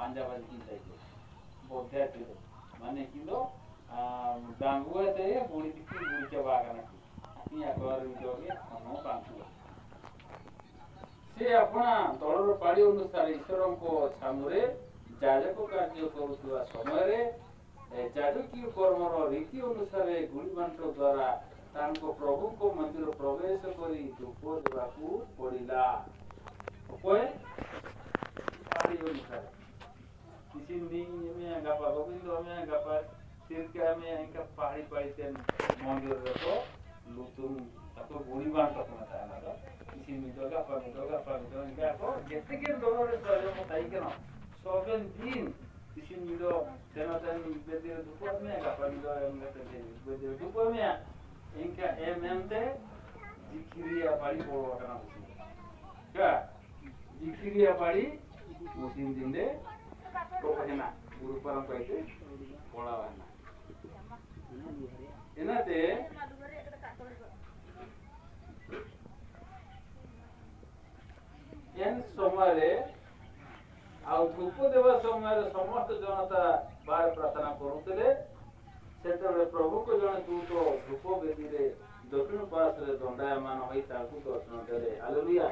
पांजाबाजी की जाइए बोध्या थे माने किलो डांगुआ ते बुड़ी दिखी बुड़ी के बागना की या कर जोगे मनो कांतु से अपना दलर पाड़ी अनुसार ईश्वर को छामुरे जाजक कार्य करुवा समय जाजकीय कर्मर रीति अनुसार गुड़ी बांट द्वारा तांको प्रभु को मंदिर प्रवेश करी धूप देवाकू पड़िला कोई पाड़ी अनुसार किसी नहीं में गपा गोविंद में गपा तिरका में इनका पहाड़ी पहाड़ी से मंदिर रखो लुतुम ताको गुड़ी बांट को मत आना किसी में गपा इनका को जैसे के दोनों रे बताई के ना 7 दिन किसी मिलो जनतन बेदे दुपुर में गपा मिलो बेदे दुपुर में इनका एमएमते जिक्रिया पाड़ी बोलो करना क्या जिक्रिया पाड़ी मुस्लिम दिन दे तो कहना गुरु परम कहते पढ़ावाना एनाते एन समय आ धूप देवा समय समस्त जनता बार प्रार्थना करुले से प्रभु को जन दूत धूप बेदी दक्षिण पार्श्व दंडायमान होई ताकू दर्शन देले हालेलुया।